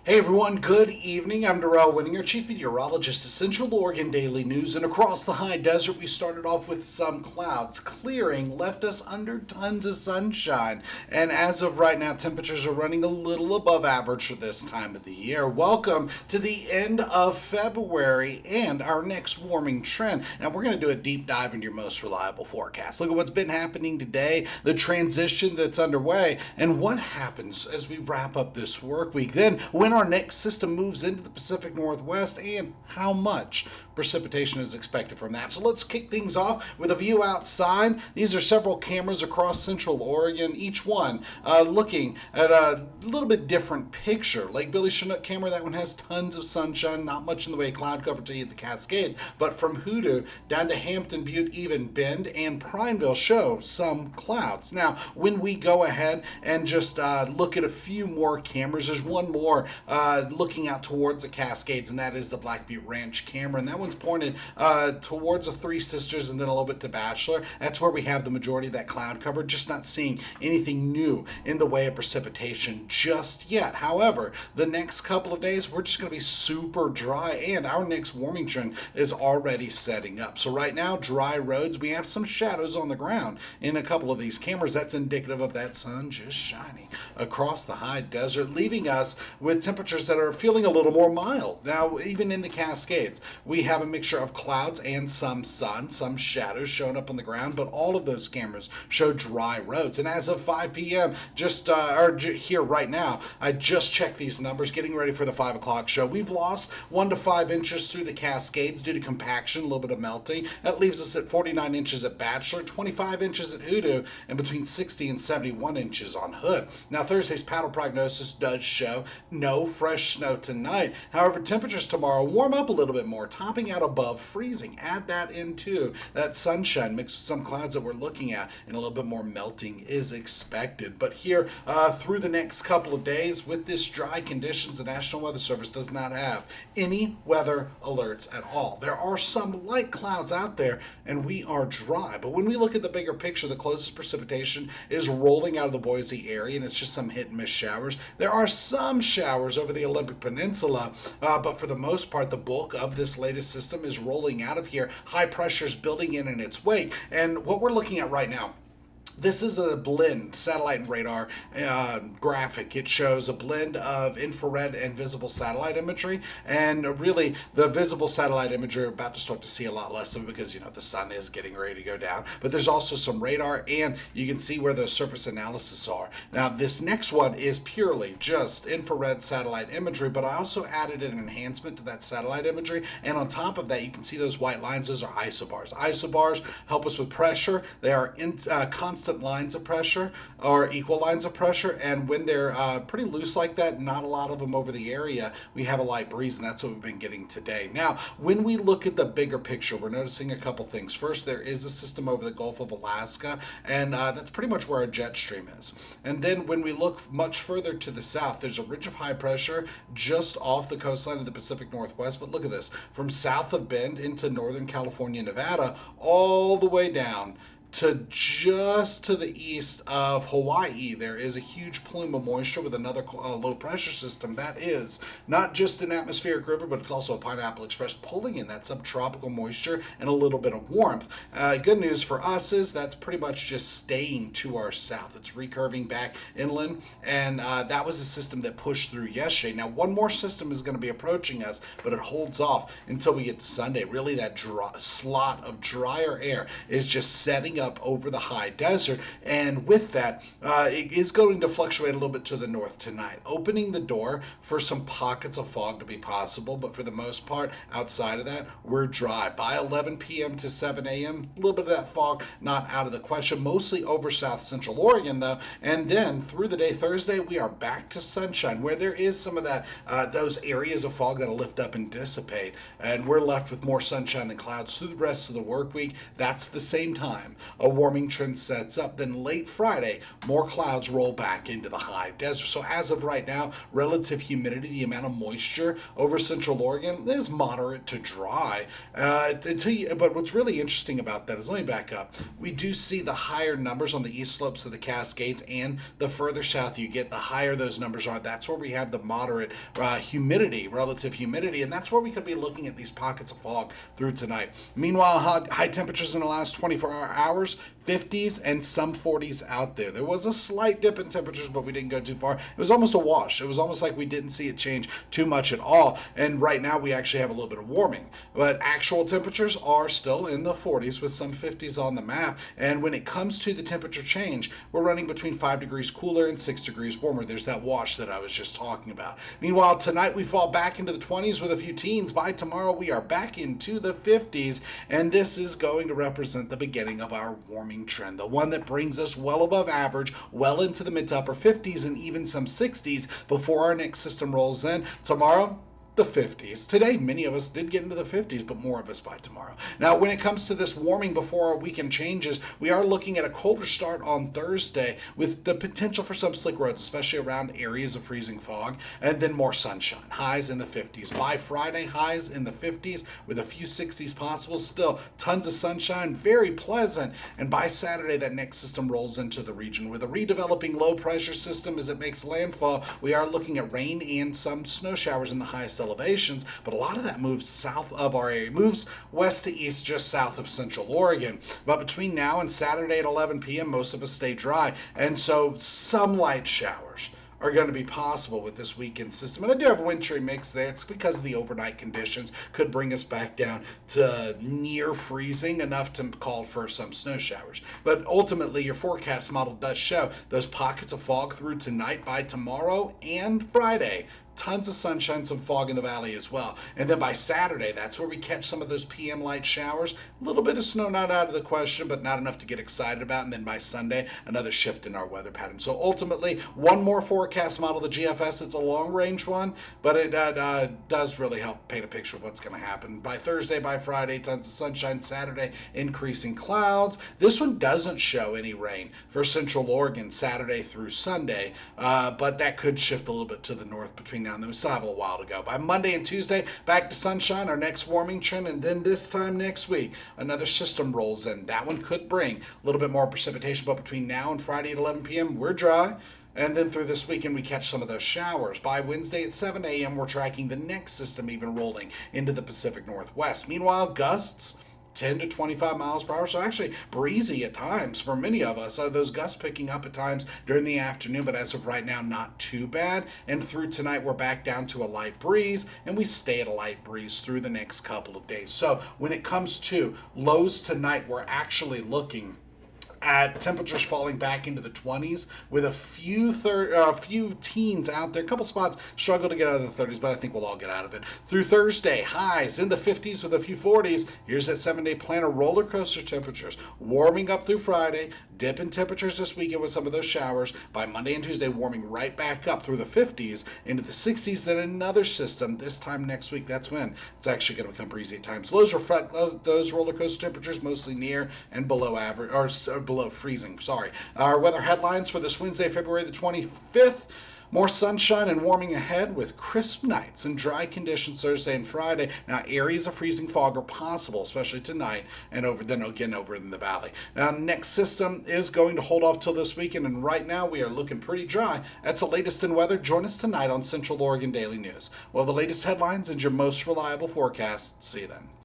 Hey everyone, good evening. I'm Darrell Winning, your Chief Meteorologist at Central Oregon Daily News. And across the high desert, we started off with some clouds clearing, left us under tons of sunshine. And as of right now, temperatures are running a little above average for this time of the year. Welcome to the end of February and our next warming trend. Now, we're going to do a deep dive into your most reliable forecast. Look at what's been happening today, the transition that's underway, and what happens as we wrap up this work week. Then, when our next system moves into the Pacific Northwest and how much precipitation is expected from that. So let's kick things off with a view outside. These are several cameras across Central Oregon, each one looking at a little bit different picture. Lake Billy Chinook camera, that one has tons of sunshine, not much in the way of cloud cover to hit the Cascades, but from Hoodoo down to Hampton, Butte, even Bend, and Prineville show some clouds. Now, when we go ahead and just look at a few more cameras, there's one more looking out towards the Cascades, and that is the Black Butte Ranch camera, and that one's pointed towards the Three Sisters and then a little bit to Bachelor. That's where we have the majority of that cloud cover, just not seeing anything new in the way of precipitation just yet. However, the next couple of days, we're just going to be super dry, and our next warming trend is already setting up. So right now, dry roads, we have some shadows on the ground in a couple of these cameras. That's indicative of that sun just shining across the high desert, leaving us with temperatures that are feeling a little more mild. Now, even in the Cascades, we have a mixture of clouds and some sun, some shadows showing up on the ground, but all of those cameras show dry roads. And as of 5 p.m., here right now, I just checked these numbers, getting ready for the 5 o'clock show. We've lost 1 to 5 inches through the Cascades due to compaction, a little bit of melting. That leaves us at 49 inches at Bachelor, 25 inches at Hoodoo, and between 60 and 71 inches on Hood. Now, Thursday's paddle prognosis does show no fresh snow tonight. However, temperatures tomorrow warm up a little bit more, topping out above freezing. Add that into that sunshine mixed with some clouds that we're looking at, and a little bit more melting is expected. But here through the next couple of days, with this dry conditions, the National Weather Service does not have any weather alerts at all. There are some light clouds out there, and we are dry. But when we look at the bigger picture, the closest precipitation is rolling out of the Boise area, and it's just some hit and miss showers. There are some showers over the Olympic Peninsula, but for the most part, the bulk of this latest system is rolling out of here. High pressure is building in its wake, and what we're looking at right now, this is a blend satellite and radar graphic. It shows a blend of infrared and visible satellite imagery, and really the visible satellite imagery are about to start to see a lot less of it because the sun is getting ready to go down. But there's also some radar, and you can see where the surface analysis are. Now this next one is purely just infrared satellite imagery, but I also added an enhancement to that satellite imagery, and on top of that you can see those white lines. Those are isobars. Isobars help us with pressure. They are constant lines of pressure or equal lines of pressure, and when they're pretty loose like that, not a lot of them over the area, we have a light breeze, and that's what we've been getting today. Now, when we look at the bigger picture, we're noticing a couple things. First, there is a system over the Gulf of Alaska, and that's pretty much where our jet stream is. And then when we look much further to the south, there's a ridge of high pressure just off the coastline of the Pacific Northwest. But look at this, from south of Bend into northern California, Nevada, all the way down to just to the east of Hawaii, there is a huge plume of moisture with another low pressure system. That is not just an atmospheric river, but it's also a Pineapple Express pulling in that subtropical moisture and a little bit of warmth. Good news for us is that's pretty much just staying to our south. It's recurving back inland, and that was a system that pushed through yesterday. Now, one more system is going to be approaching us, but it holds off until we get to Sunday. Really, that slot of drier air is just setting up over the high desert, and with that, it is going to fluctuate a little bit to the north tonight, opening the door for some pockets of fog to be possible. But for the most part, outside of that, we're dry. By 11 p.m. to 7 a.m., a little bit of that fog not out of the question, mostly over south central Oregon though. And then through the day Thursday, we are back to sunshine, where there is some of that those areas of fog that'll lift up and dissipate, and we're left with more sunshine than clouds through the rest of the work week. That's the same time a warming trend sets up. Then late Friday, more clouds roll back into the high desert. So as of right now, relative humidity, the amount of moisture over Central Oregon is moderate to dry. But what's really interesting about that is, let me back up. We do see the higher numbers on the east slopes of the Cascades, and the further south you get, the higher those numbers are. That's where we have the moderate humidity, relative humidity, and that's where we could be looking at these pockets of fog through tonight. Meanwhile, high temperatures in the last 24 hours, 50s and some 40s out there. There was a slight dip in temperatures, but we didn't go too far. It was almost a wash. It was almost like we didn't see it change too much at all. And right now we actually have a little bit of warming. But actual temperatures are still in the 40s with some 50s on the map. And when it comes to the temperature change, we're running between 5 degrees cooler and 6 degrees warmer. There's that wash that I was just talking about. Meanwhile, tonight we fall back into the 20s with a few teens. By tomorrow, we are back into the 50s. And this is going to represent the beginning of our warming trend, the one that brings us well above average, well into the mid to upper 50s and even some 60s before our next system rolls in. Tomorrow, the 50s. Today, many of us did get into the 50s, but more of us by tomorrow. Now, when it comes to this warming before our weekend changes, we are looking at a colder start on Thursday with the potential for some slick roads, especially around areas of freezing fog, and then more sunshine. Highs in the 50s. By Friday, highs in the 50s with a few 60s possible. Still, tons of sunshine, very pleasant. And by Saturday, that next system rolls into the region. With a redeveloping low pressure system as it makes landfall, we are looking at rain and some snow showers in the highest elevations, but a lot of that moves south of our area, moves west to east just south of Central Oregon. But between now and Saturday at 11 p.m., most of us stay dry, and so some light showers are going to be possible with this weekend system. And I do have a wintry mix there. It's because the overnight conditions could bring us back down to near freezing, enough to call for some snow showers. But ultimately, your forecast model does show those pockets of fog through tonight. By tomorrow and Friday, tons of sunshine, some fog in the valley as well. And then by Saturday, that's where we catch some of those PM light showers. A little bit of snow not out of the question, but not enough to get excited about. And then by Sunday, another shift in our weather pattern. So ultimately, one more forecast model, the GFS. It's a long-range one, but it does really help paint a picture of what's going to happen. By Thursday, by Friday, tons of sunshine. Saturday, increasing clouds. This one doesn't show any rain for Central Oregon Saturday through Sunday, but that could shift a little bit to the north between now and then. We still have a little while to go. By Monday and Tuesday, back to sunshine, our next warming trend, and then this time next week, another system rolls in. That one could bring a little bit more precipitation, but between now and Friday at 11 p.m., we're dry. And then through this weekend, we catch some of those showers. By Wednesday at 7 a.m., we're tracking the next system even rolling into the Pacific Northwest. Meanwhile, gusts 10 to 25 miles per hour. So actually breezy at times for many of us. Those gusts picking up at times during the afternoon, but as of right now, not too bad. And through tonight, we're back down to a light breeze, and we stay at a light breeze through the next couple of days. So when it comes to lows tonight, we're actually looking at temperatures falling back into the 20s with a few teens out there. A couple spots struggle to get out of the 30s, but I think we'll all get out of it. Through Thursday, highs in the 50s with a few 40s. Here's that 7-day plan of roller coaster temperatures. Warming up through Friday, dip in temperatures this weekend with some of those showers. By Monday and Tuesday, warming right back up through the 50s into the 60s. Then another system this time next week. That's when it's actually going to become breezy at times. Lows reflect those roller coaster temperatures, mostly near and below average, or below freezing. Sorry. Our weather headlines for this Wednesday, February the 25th. More sunshine and warming ahead with crisp nights and dry conditions Thursday and Friday. Now, areas of freezing fog are possible, especially tonight and over in the valley. Now, next system is going to hold off till this weekend, and right now we are looking pretty dry. That's the latest in weather. Join us tonight on Central Oregon Daily News. Well, the latest headlines and your most reliable forecast. See you then.